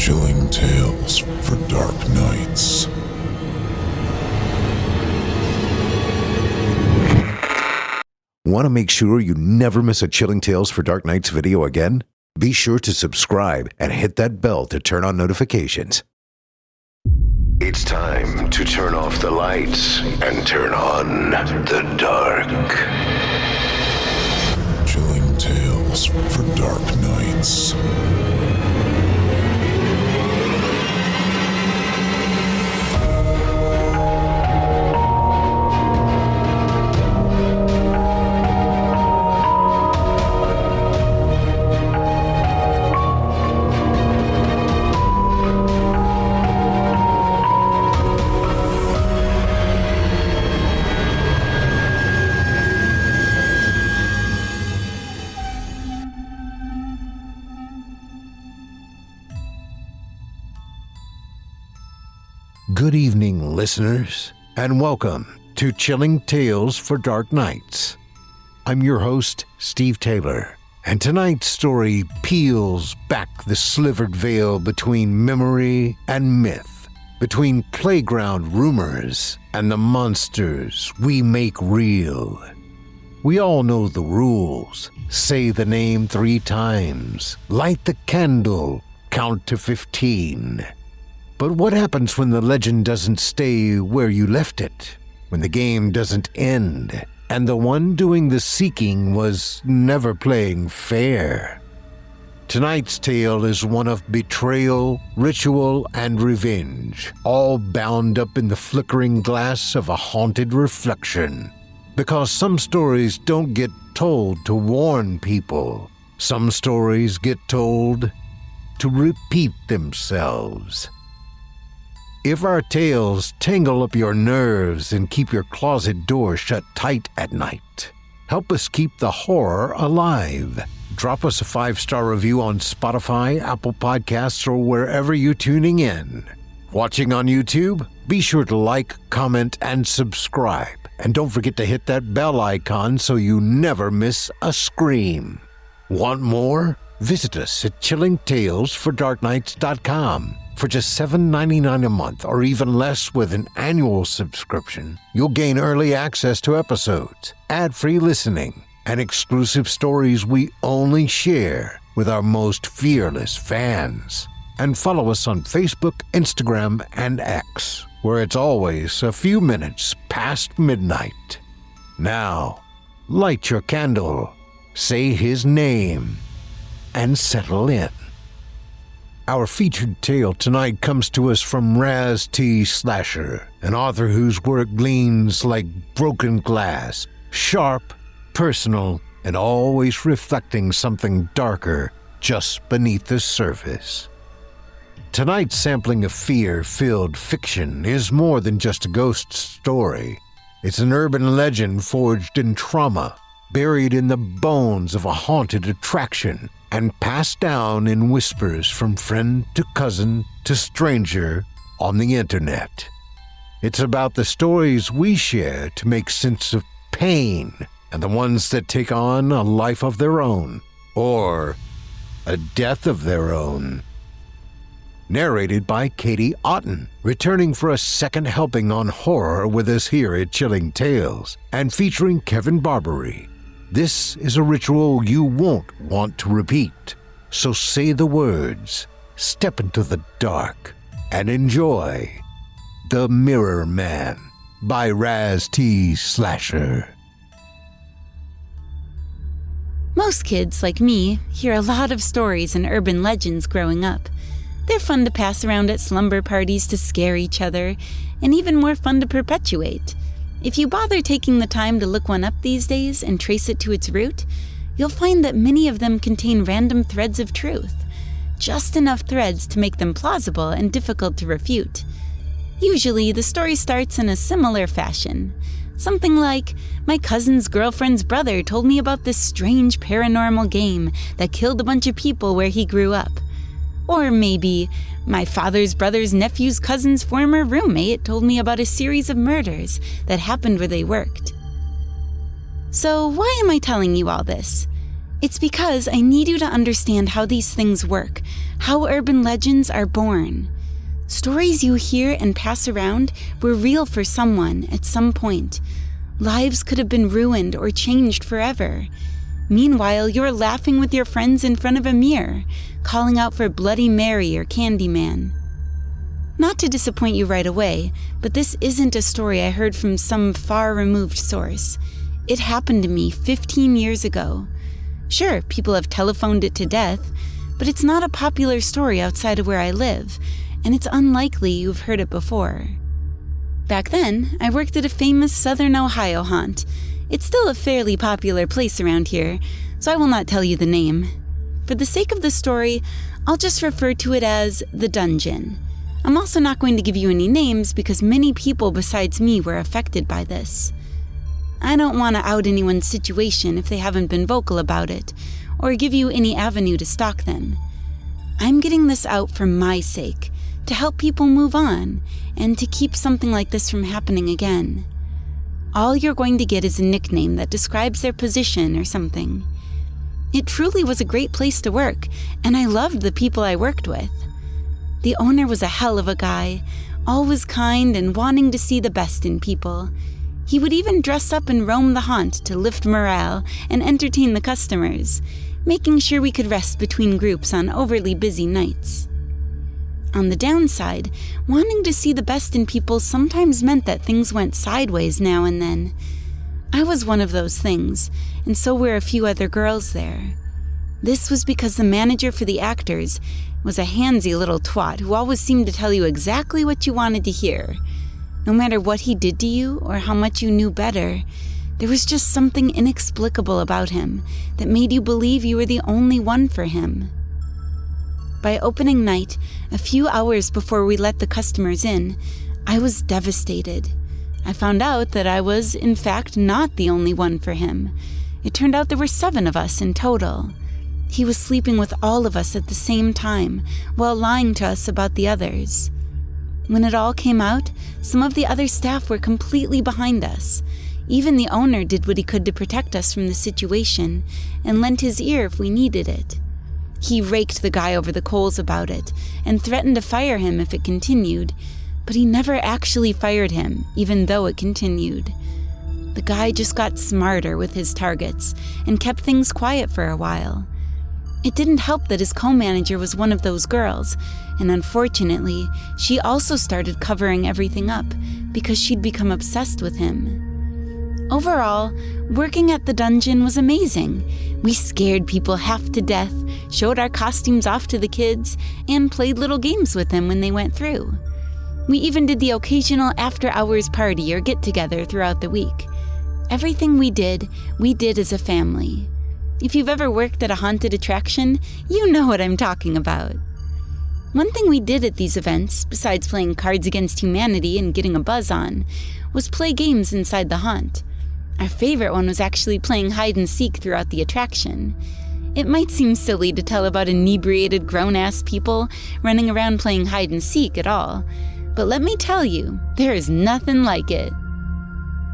Chilling tales for dark nights. Want to make sure you never miss a Chilling Tales for Dark Nights video again? Be sure to subscribe and hit that bell to turn on notifications. It's time to turn off the lights and turn on the dark. Chilling tales for dark nights. Good evening, listeners, and welcome to Chilling Tales for Dark Nights. I'm your host, Steve Taylor, and tonight's story peels back the slivered veil between memory and myth, between playground rumors and the monsters we make real. We all know the rules. Say the name 3 times, light the candle, count to 15. But what happens when the legend doesn't stay where you left it? When the game doesn't end, and the one doing the seeking was never playing fair? Tonight's tale is one of betrayal, ritual, and revenge, all bound up in the flickering glass of a haunted reflection. Because some stories don't get told to warn people. Some stories get told to repeat themselves. If our tales tangle up your nerves and keep your closet door shut tight at night, help us keep the horror alive. Drop us a 5-star review on Spotify, Apple Podcasts, or wherever you're tuning in. Watching on YouTube? Be sure to like, comment, and subscribe. And don't forget to hit that bell icon so you never miss a scream. Want more? Visit us at chillingtalesfordarknights.com. For just $7.99 a month, or even less with an annual subscription, you'll gain early access to episodes, ad-free listening, and exclusive stories we only share with our most fearless fans. And follow us on Facebook, Instagram, and X, where it's always a few minutes past midnight. Now, light your candle, say his name, and settle in. Our featured tale tonight comes to us from Raz T. Slasher, an author whose work gleams like broken glass, sharp, personal, and always reflecting something darker just beneath the surface. Tonight's sampling of fear-filled fiction is more than just a ghost story. It's an urban legend forged in trauma, buried in the bones of a haunted attraction, and passed down in whispers from friend to cousin to stranger on the internet. It's about the stories we share to make sense of pain and the ones that take on a life of their own, or a death of their own. Narrated by Katie Otten, returning for a second helping on horror with us here at Chilling Tales, and featuring Kevin Barbare. This is a ritual you won't want to repeat, so say the words, step into the dark, and enjoy The Mirror Man by Raz T. Slasher. Most kids, like me, hear a lot of stories and urban legends growing up. They're fun to pass around at slumber parties to scare each other, and even more fun to perpetuate. If you bother taking the time to look one up these days and trace it to its root, you'll find that many of them contain random threads of truth, just enough threads to make them plausible and difficult to refute. Usually, the story starts in a similar fashion. Something like, my cousin's girlfriend's brother told me about this strange paranormal game that killed a bunch of people where he grew up. Or maybe, my father's brother's nephew's cousin's former roommate told me about a series of murders that happened where they worked. So why am I telling you all this? It's because I need you to understand how these things work, how urban legends are born. Stories you hear and pass around were real for someone at some point. Lives could have been ruined or changed forever. Meanwhile, you're laughing with your friends in front of a mirror, calling out for Bloody Mary or Candyman. Not to disappoint you right away, but this isn't a story I heard from some far-removed source. It happened to me 15 years ago. Sure, people have telephoned it to death, but it's not a popular story outside of where I live, and it's unlikely you've heard it before. Back then, I worked at a famous Southern Ohio haunt. It's still a fairly popular place around here, so I will not tell you the name. For the sake of the story, I'll just refer to it as the dungeon. I'm also not going to give you any names because many people besides me were affected by this. I don't want to out anyone's situation if they haven't been vocal about it, or give you any avenue to stalk them. I'm getting this out for my sake, to help people move on, and to keep something like this from happening again. All you're going to get is a nickname that describes their position or something. It truly was a great place to work, and I loved the people I worked with. The owner was a hell of a guy, always kind and wanting to see the best in people. He would even dress up and roam the haunt to lift morale and entertain the customers, making sure we could rest between groups on overly busy nights. On the downside, wanting to see the best in people sometimes meant that things went sideways now and then. I was one of those things, and so were a few other girls there. This was because the manager for the actors was a handsy little twat who always seemed to tell you exactly what you wanted to hear. No matter what he did to you or how much you knew better, there was just something inexplicable about him that made you believe you were the only one for him. By opening night, a few hours before we let the customers in, I was devastated. I found out that I was, in fact, not the only one for him. It turned out there were 7 of us in total. He was sleeping with all of us at the same time, while lying to us about the others. When it all came out, some of the other staff were completely behind us. Even the owner did what he could to protect us from the situation, and lent his ear if we needed it. He raked the guy over the coals about it, and threatened to fire him if it continued, but he never actually fired him, even though it continued. The guy just got smarter with his targets, and kept things quiet for a while. It didn't help that his co-manager was one of those girls, and unfortunately, she also started covering everything up, because she'd become obsessed with him. Overall, working at the dungeon was amazing. We scared people half to death, showed our costumes off to the kids, and played little games with them when they went through. We even did the occasional after-hours party or get-together throughout the week. Everything we did as a family. If you've ever worked at a haunted attraction, you know what I'm talking about. One thing we did at these events, besides playing Cards Against Humanity and getting a buzz on, was play games inside the haunt. Our favorite one was actually playing hide-and-seek throughout the attraction. It might seem silly to tell about inebriated grown-ass people running around playing hide-and-seek at all, but let me tell you, there is nothing like it.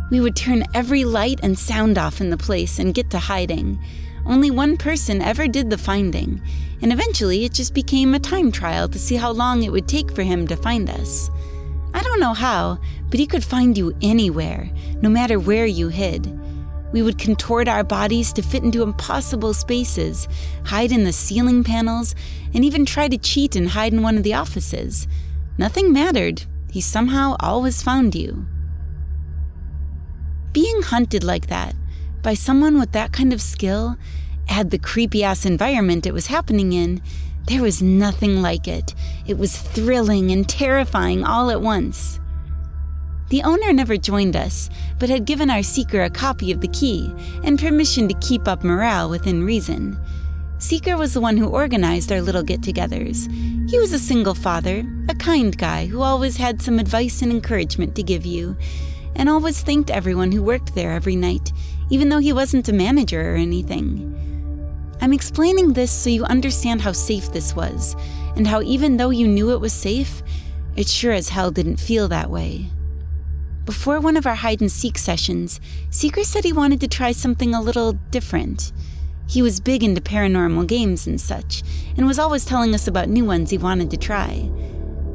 We would turn every light and sound off in the place and get to hiding. Only one person ever did the finding, and eventually it just became a time trial to see how long it would take for him to find us. I don't know how, but he could find you anywhere, no matter where you hid. We would contort our bodies to fit into impossible spaces, hide in the ceiling panels, and even try to cheat and hide in one of the offices. Nothing mattered. He somehow always found you. Being hunted like that, by someone with that kind of skill, add the creepy-ass environment it was happening in, there was nothing like it. It was thrilling and terrifying all at once. The owner never joined us, but had given our seeker a copy of the key and permission to keep up morale within reason. Seeker was the one who organized our little get-togethers. He was a single father, a kind guy who always had some advice and encouragement to give you, and always thanked everyone who worked there every night, even though he wasn't a manager or anything. I'm explaining this so you understand how safe this was, and how even though you knew it was safe, it sure as hell didn't feel that way. Before one of our hide-and-seek sessions, Seeker said he wanted to try something a little different. He was big into paranormal games and such, and was always telling us about new ones he wanted to try.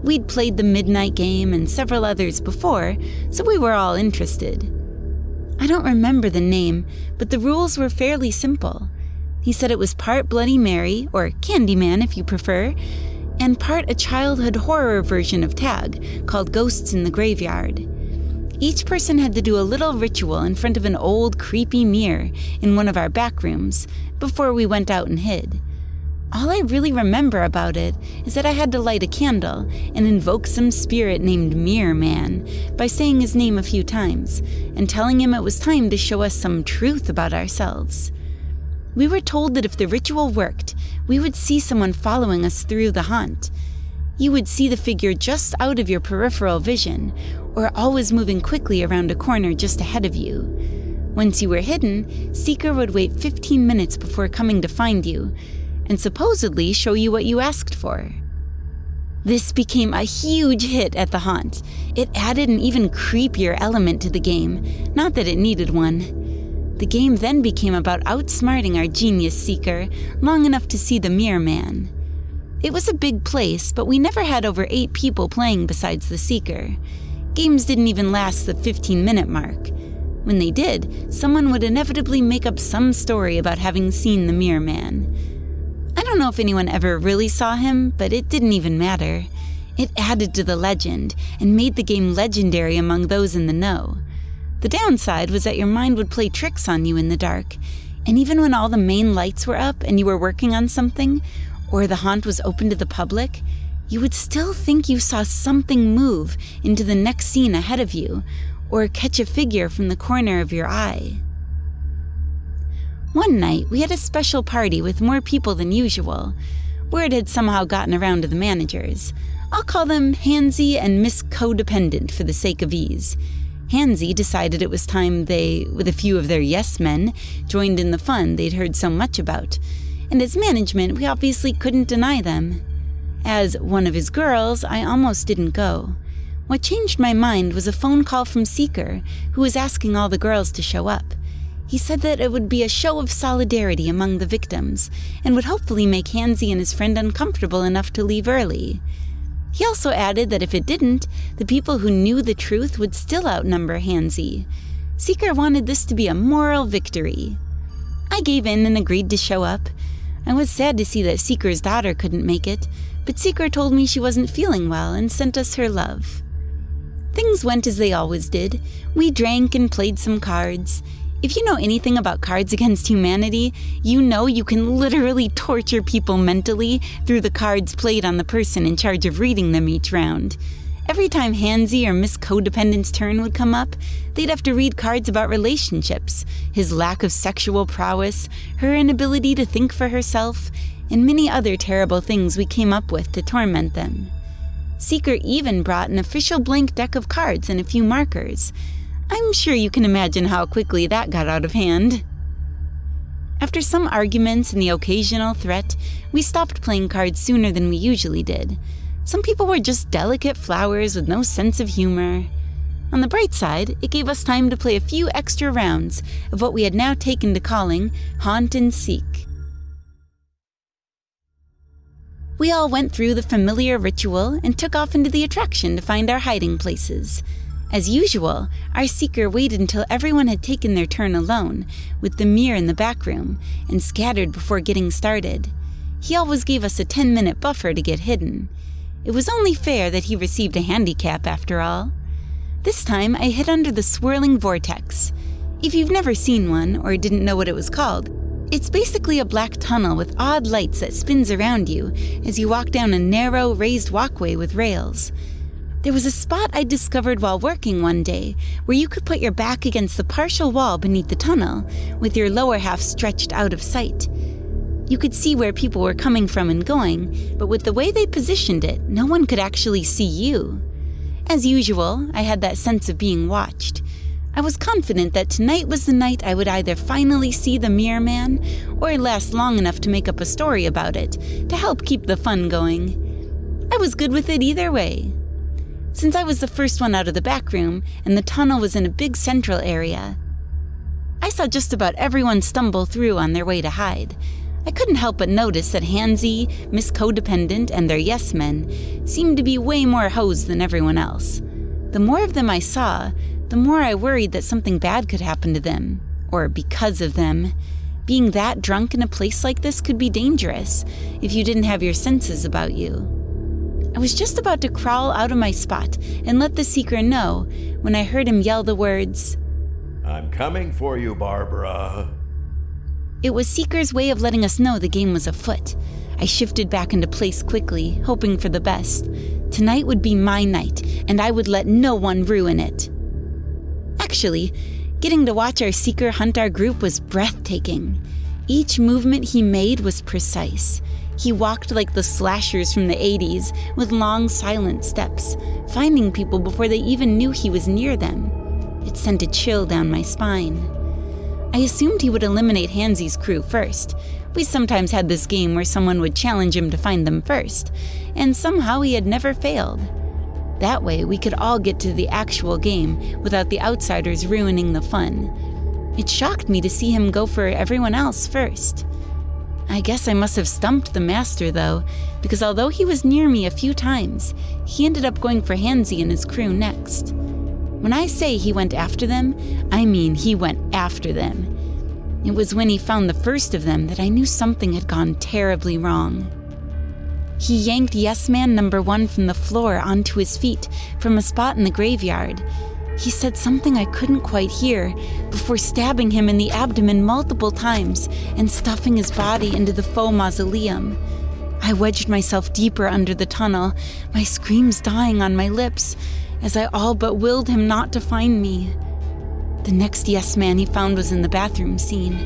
We'd played the Midnight Game and several others before, so we were all interested. I don't remember the name, but the rules were fairly simple. He said it was part Bloody Mary, or Candyman if you prefer, and part a childhood horror version of tag called Ghosts in the Graveyard. Each person had to do a little ritual in front of an old, creepy mirror in one of our back rooms before we went out and hid. All I really remember about it is that I had to light a candle and invoke some spirit named Mirror Man by saying his name a few times and telling him it was time to show us some truth about ourselves. We were told that if the ritual worked, we would see someone following us through the haunt. You would see the figure just out of your peripheral vision, or always moving quickly around a corner just ahead of you. Once you were hidden, Seeker would wait 15 minutes before coming to find you, and supposedly show you what you asked for. This became a huge hit at the haunt. It added an even creepier element to the game, not that it needed one. The game then became about outsmarting our genius Seeker long enough to see the Mirror Man. It was a big place, but we never had over 8 people playing besides the Seeker. Games didn't even last the 15-minute mark. When they did, someone would inevitably make up some story about having seen the Mirror Man. I don't know if anyone ever really saw him, but it didn't even matter. It added to the legend and made the game legendary among those in the know. The downside was that your mind would play tricks on you in the dark, and even when all the main lights were up and you were working on something, or the haunt was open to the public, you would still think you saw something move into the next scene ahead of you, or catch a figure from the corner of your eye. One night, we had a special party with more people than usual. Word had somehow gotten around to the managers. I'll call them Handsy and Miss Codependent for the sake of ease. Handsy decided it was time they, with a few of their yes men, joined in the fun they'd heard so much about. And as management, we obviously couldn't deny them. As one of his girls, I almost didn't go. What changed my mind was a phone call from Seeker, who was asking all the girls to show up. He said that it would be a show of solidarity among the victims, and would hopefully make Handsy and his friend uncomfortable enough to leave early. He also added that if it didn't, the people who knew the truth would still outnumber Handsy. Seeker wanted this to be a moral victory. I gave in and agreed to show up. I was sad to see that Seeker's daughter couldn't make it, but Seeker told me she wasn't feeling well and sent us her love. Things went as they always did. We drank and played some cards. If you know anything about Cards Against Humanity, you know you can literally torture people mentally through the cards played on the person in charge of reading them each round. Every time Handsy or Miss Codependent's turn would come up, they'd have to read cards about relationships, his lack of sexual prowess, her inability to think for herself, and many other terrible things we came up with to torment them. Seeker even brought an official blank deck of cards and a few markers. I'm sure you can imagine how quickly that got out of hand. After some arguments and the occasional threat, we stopped playing cards sooner than we usually did. Some people were just delicate flowers with no sense of humor. On the bright side, it gave us time to play a few extra rounds of what we had now taken to calling Haunt and Seek. We all went through the familiar ritual and took off into the attraction to find our hiding places. As usual, our Seeker waited until everyone had taken their turn alone, with the mirror in the back room, and scattered before getting started. He always gave us a 10-minute buffer to get hidden. It was only fair that he received a handicap after all. This time, I hid under the swirling vortex. If you've never seen one, or didn't know what it was called, it's basically a black tunnel with odd lights that spins around you as you walk down a narrow, raised walkway with rails. There was a spot I discovered while working one day where you could put your back against the partial wall beneath the tunnel, with your lower half stretched out of sight. You could see where people were coming from and going, but with the way they positioned it, no one could actually see you. As usual, I had that sense of being watched. I was confident that tonight was the night I would either finally see the Mirror Man, or last long enough to make up a story about it, to help keep the fun going. I was good with it either way. Since I was the first one out of the back room, and the tunnel was in a big central area, I saw just about everyone stumble through on their way to hide. I couldn't help but notice that Handsy, Miss Codependent, and their yes men seemed to be way more hoes than everyone else. The more of them I saw, the more I worried that something bad could happen to them, or because of them. Being that drunk in a place like this could be dangerous if you didn't have your senses about you. I was just about to crawl out of my spot and let the Seeker know when I heard him yell the words, "I'm coming for you, Barbara." It was Seeker's way of letting us know the game was afoot. I shifted back into place quickly, hoping for the best. Tonight would be my night, and I would let no one ruin it. Actually, getting to watch our Seeker hunt our group was breathtaking. Each movement he made was precise. He walked like the slashers from the 80s, with long, silent steps, finding people before they even knew he was near them. It sent a chill down my spine. I assumed he would eliminate Handsy's crew first. We sometimes had this game where someone would challenge him to find them first, and somehow he had never failed. That way, we could all get to the actual game without the outsiders ruining the fun. It shocked me to see him go for everyone else first. I guess I must have stumped the master, though, because although he was near me a few times, he ended up going for Handsy and his crew next. When I say he went after them, I mean he went after them. It was when he found the first of them that I knew something had gone terribly wrong. He yanked Yes Man number 1 from the floor onto his feet from a spot in the graveyard. He said something I couldn't quite hear before stabbing him in the abdomen multiple times and stuffing his body into the faux mausoleum. I wedged myself deeper under the tunnel, my screams dying on my lips, as I all but willed him not to find me. The next Yes Man he found was in the bathroom scene.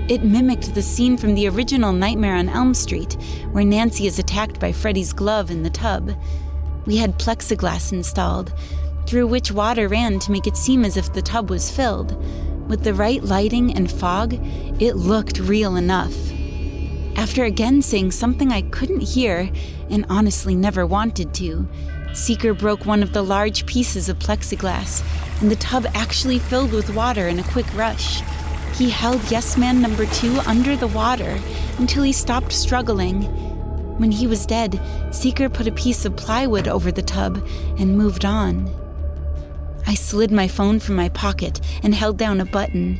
It mimicked the scene from the original Nightmare on Elm Street, where Nancy is attacked by Freddy's glove in the tub. We had plexiglass installed, through which water ran to make it seem as if the tub was filled. With the right lighting and fog, it looked real enough. After again saying something I couldn't hear, and honestly never wanted to, Seeker broke one of the large pieces of plexiglass, and the tub actually filled with water in a quick rush. He held Yes Man number 2 under the water until he stopped struggling. When he was dead, Seeker put a piece of plywood over the tub and moved on. I slid my phone from my pocket and held down a button.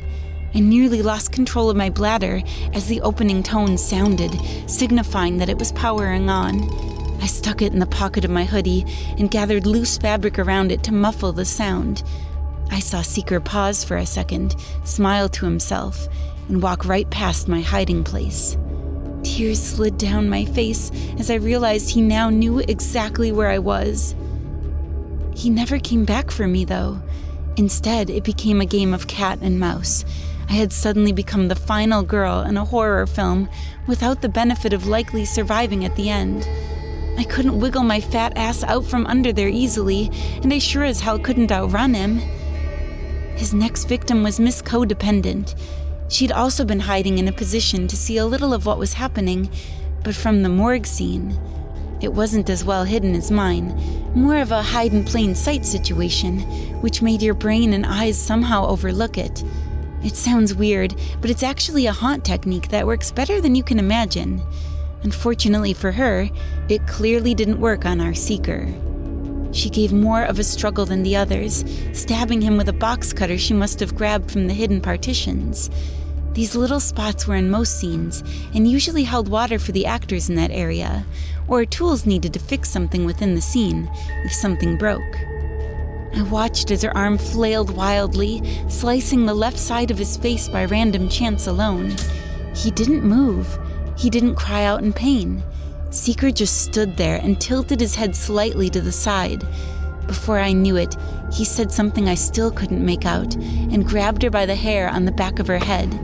I nearly lost control of my bladder as the opening tone sounded, signifying that it was powering on. I stuck it in the pocket of my hoodie and gathered loose fabric around it to muffle the sound. I saw Seeker pause for a second, smile to himself, and walk right past my hiding place. Tears slid down my face as I realized he now knew exactly where I was. He never came back for me, though. Instead, it became a game of cat and mouse. I had suddenly become the final girl in a horror film without the benefit of likely surviving at the end. I couldn't wiggle my fat ass out from under there easily, and I sure as hell couldn't outrun him. His next victim was Miss Codependent. She'd also been hiding in a position to see a little of what was happening, but from the morgue scene, it wasn't as well hidden as mine, more of a hide-in-plain-sight situation, which made your brain and eyes somehow overlook it. It sounds weird, but it's actually a haunt technique that works better than you can imagine. Unfortunately for her, it clearly didn't work on our Seeker. She gave more of a struggle than the others, stabbing him with a box cutter she must have grabbed from the hidden partitions. These little spots were in most scenes, and usually held water for the actors in that area, or tools needed to fix something within the scene if something broke. I watched as her arm flailed wildly, slicing the left side of his face by random chance alone. He didn't move. He didn't cry out in pain. Seeker just stood there and tilted his head slightly to the side. Before I knew it, he said something I still couldn't make out and grabbed her by the hair on the back of her head.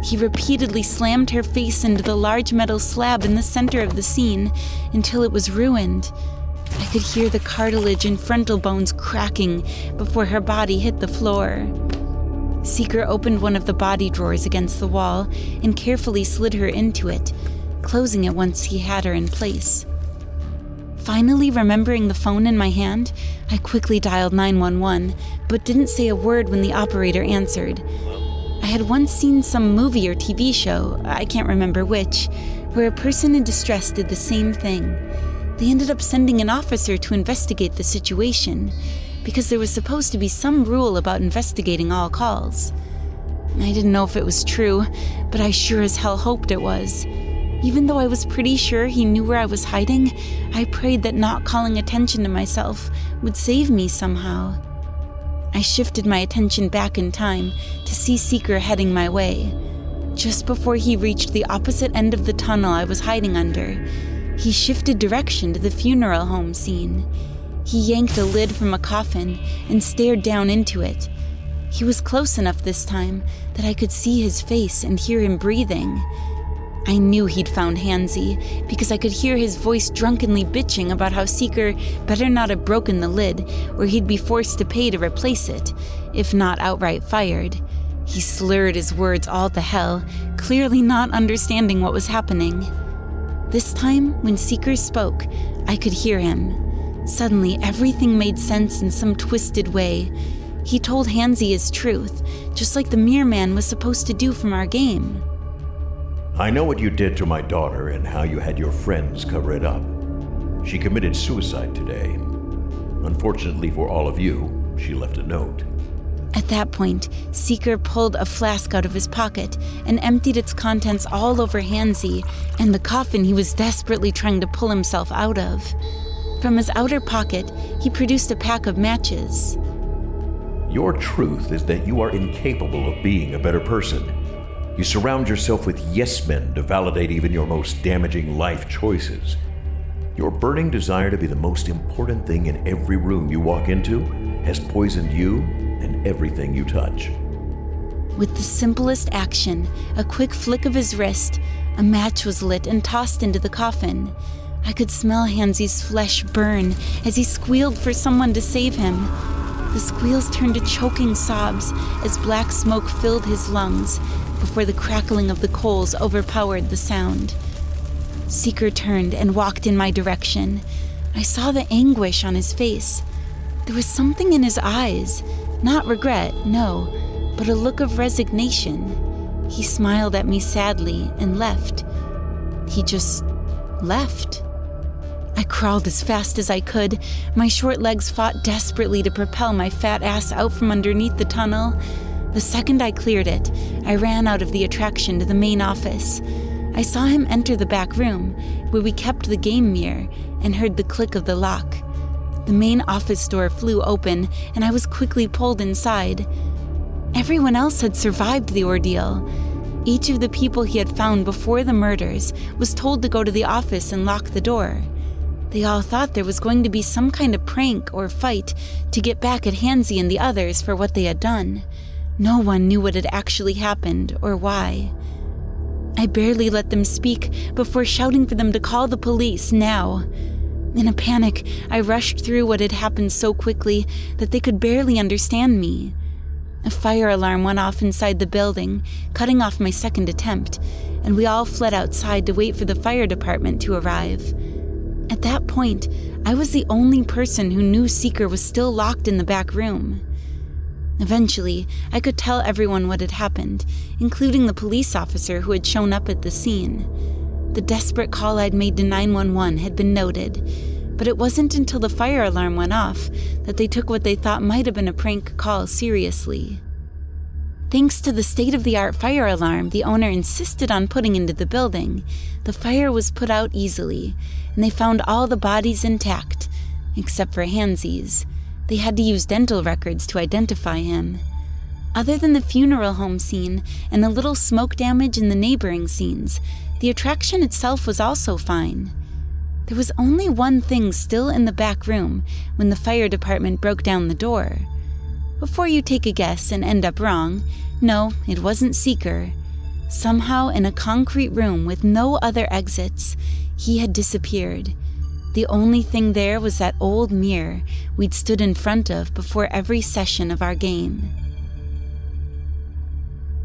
He repeatedly slammed her face into the large metal slab in the center of the scene until it was ruined. I could hear the cartilage and frontal bones cracking before her body hit the floor. Seeker opened one of the body drawers against the wall and carefully slid her into it, closing it once he had her in place. Finally remembering the phone in my hand, I quickly dialed 911, but didn't say a word when the operator answered. I had once seen some movie or TV show, I can't remember which, where a person in distress did the same thing. They ended up sending an officer to investigate the situation, because there was supposed to be some rule about investigating all calls. I didn't know if it was true, but I sure as hell hoped it was. Even though I was pretty sure he knew where I was hiding, I prayed that not calling attention to myself would save me somehow. I shifted my attention back in time to see Seeker heading my way. Just before he reached the opposite end of the tunnel I was hiding under, he shifted direction to the funeral home scene. He yanked a lid from a coffin and stared down into it. He was close enough this time that I could see his face and hear him breathing. I knew he'd found Hansy because I could hear his voice drunkenly bitching about how Seeker better not have broken the lid or he'd be forced to pay to replace it, if not outright fired. He slurred his words all to hell, clearly not understanding what was happening. This time, when Seeker spoke, I could hear him. Suddenly, everything made sense in some twisted way. He told Hansy his truth, just like the Mirror Man was supposed to do from our game. I know what you did to my daughter and how you had your friends cover it up. She committed suicide today. Unfortunately for all of you, she left a note. At that point, Seeker pulled a flask out of his pocket and emptied its contents all over Hansy and the coffin he was desperately trying to pull himself out of. From his outer pocket, he produced a pack of matches. Your truth is that you are incapable of being a better person. You surround yourself with yes men to validate even your most damaging life choices. Your burning desire to be the most important thing in every room you walk into has poisoned you and everything you touch. With the simplest action, a quick flick of his wrist, a match was lit and tossed into the coffin. I could smell Hansy's flesh burn as he squealed for someone to save him. The squeals turned to choking sobs as black smoke filled his lungs before the crackling of the coals overpowered the sound. Seeker turned and walked in my direction. I saw the anguish on his face. There was something in his eyes, not regret, no, but a look of resignation. He smiled at me sadly and left. He just left. I crawled as fast as I could. My short legs fought desperately to propel my fat ass out from underneath the tunnel. The second I cleared it, I ran out of the attraction to the main office. I saw him enter the back room, where we kept the game mirror, and heard the click of the lock. The main office door flew open, and I was quickly pulled inside. Everyone else had survived the ordeal. Each of the people he had found before the murders was told to go to the office and lock the door. They all thought there was going to be some kind of prank or fight to get back at Hansy and the others for what they had done. No one knew what had actually happened or why. I barely let them speak before shouting for them to call the police now. In a panic, I rushed through what had happened so quickly that they could barely understand me. A fire alarm went off inside the building, cutting off my second attempt, and we all fled outside to wait for the fire department to arrive. At that point, I was the only person who knew Seeker was still locked in the back room. Eventually, I could tell everyone what had happened, including the police officer who had shown up at the scene. The desperate call I'd made to 911 had been noted, but it wasn't until the fire alarm went off that they took what they thought might have been a prank call seriously. Thanks to the state-of-the-art fire alarm the owner insisted on putting into the building, the fire was put out easily, and they found all the bodies intact, except for Hansy's. They had to use dental records to identify him. Other than the funeral home scene and a little smoke damage in the neighboring scenes, the attraction itself was also fine. There was only one thing still in the back room when the fire department broke down the door. Before you take a guess and end up wrong, no, it wasn't Seeker. Somehow, in a concrete room with no other exits, he had disappeared. The only thing there was that old mirror we'd stood in front of before every session of our game.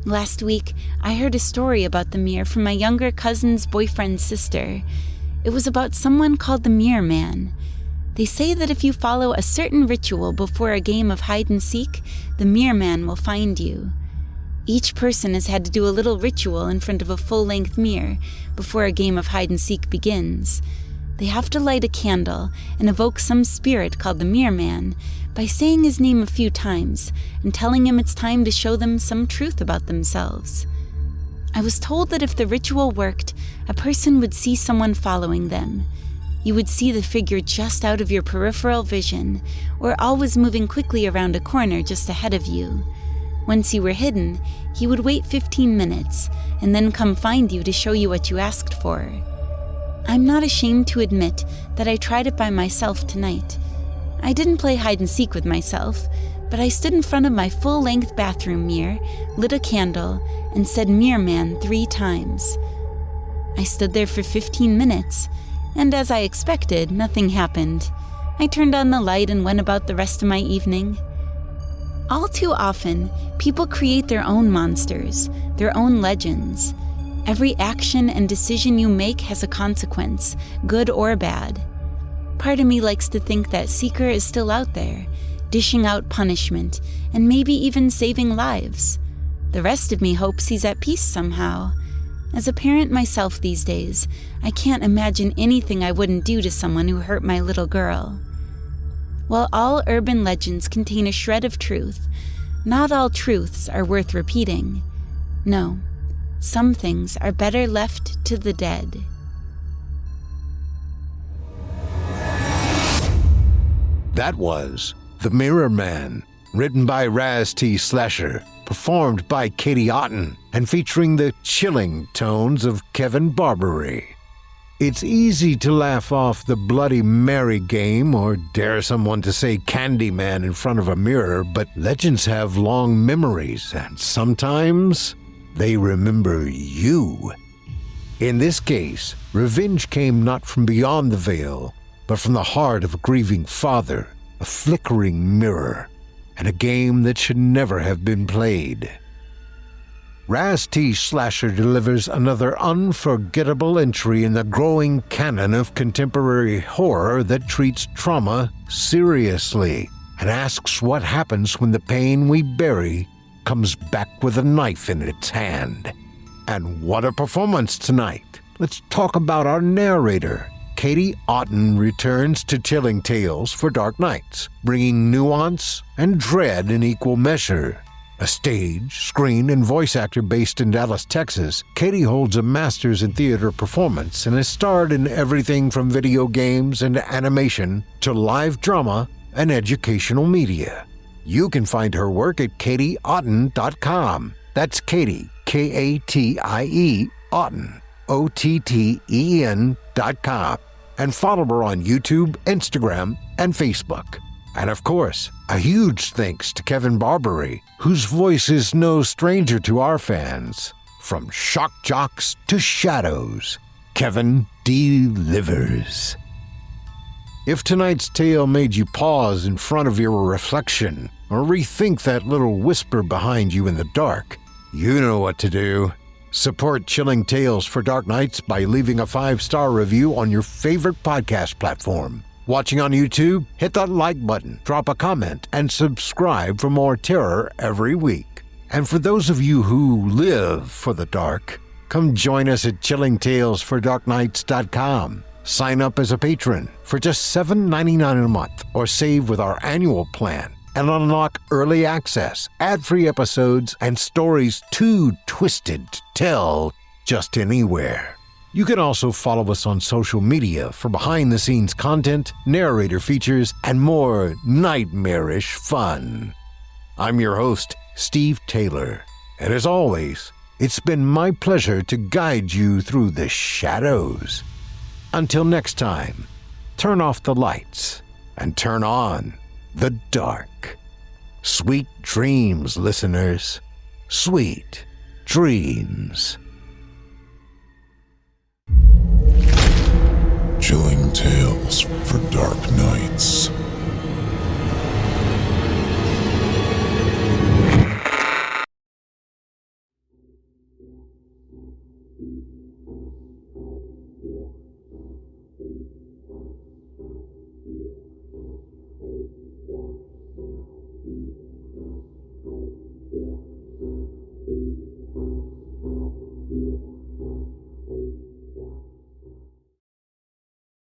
Last week, I heard a story about the mirror from my younger cousin's boyfriend's sister. It was about someone called the Mirror Man. They say that if you follow a certain ritual before a game of hide and seek, the Mirror Man will find you. Each person has had to do a little ritual in front of a full-length mirror before a game of hide-and-seek begins. They have to light a candle and evoke some spirit called the Mirror Man by saying his name a few times and telling him it's time to show them some truth about themselves. I was told that if the ritual worked, a person would see someone following them. You would see the figure just out of your peripheral vision, or always moving quickly around a corner just ahead of you. Once you were hidden, he would wait 15 minutes and then come find you to show you what you asked for. I'm not ashamed to admit that I tried it by myself tonight. I didn't play hide-and-seek with myself, but I stood in front of my full-length bathroom mirror, lit a candle, and said Mirror Man 3 times. I stood there for 15 minutes, and as I expected, nothing happened. I turned on the light and went about the rest of my evening. All too often, people create their own monsters, their own legends. Every action and decision you make has a consequence, good or bad. Part of me likes to think that Seeker is still out there, dishing out punishment, and maybe even saving lives. The rest of me hopes he's at peace somehow. As a parent myself these days, I can't imagine anything I wouldn't do to someone who hurt my little girl. While all urban legends contain a shred of truth, not all truths are worth repeating. No, some things are better left to the dead. That was The Mirror Man, written by Raz T. Slasher, performed by Katie Otten, and featuring the chilling tones of Kevin Barbare. It's easy to laugh off the Bloody Mary game or dare someone to say Candyman in front of a mirror, but legends have long memories, and sometimes they remember you. In this case, revenge came not from beyond the veil, but from the heart of a grieving father, a flickering mirror, and a game that should never have been played. Raz T. Slasher delivers another unforgettable entry in the growing canon of contemporary horror that treats trauma seriously and asks what happens when the pain we bury comes back with a knife in its hand. And what a performance tonight! Let's talk about our narrator. Katie Otten returns to Chilling Tales for Dark Nights, bringing nuance and dread in equal measure. A stage, screen, and voice actor based in Dallas, Texas, Katie holds a master's in theater performance and has starred in everything from video games and animation to live drama and educational media. You can find her work at katieotten.com. That's Katie, K-A-T-I-E, Otten, O-T-T-E-N.com. And follow her on YouTube, Instagram, and Facebook. And of course, a huge thanks to Kevin Barbare, whose voice is no stranger to our fans. From shock jocks to shadows, Kevin delivers. If tonight's tale made you pause in front of your reflection or rethink that little whisper behind you in the dark, you know what to do. Support Chilling Tales for Dark Nights by leaving a 5-star review on your favorite podcast platform. Watching on YouTube, hit that like button, drop a comment, and subscribe for more terror every week. And for those of you who live for the dark, come join us at chillingtalesfordarknights.com. Sign up as a patron for just $7.99 a month or save with our annual plan and unlock early access, ad-free episodes, and stories too twisted to tell just anywhere. You can also follow us on social media for behind-the-scenes content, narrator features, and more nightmarish fun. I'm your host, Steve Taylor, and as always, it's been my pleasure to guide you through the shadows. Until next time, turn off the lights and turn on the dark. Sweet dreams, listeners. Sweet dreams. Chilling Tales for Dark Nights.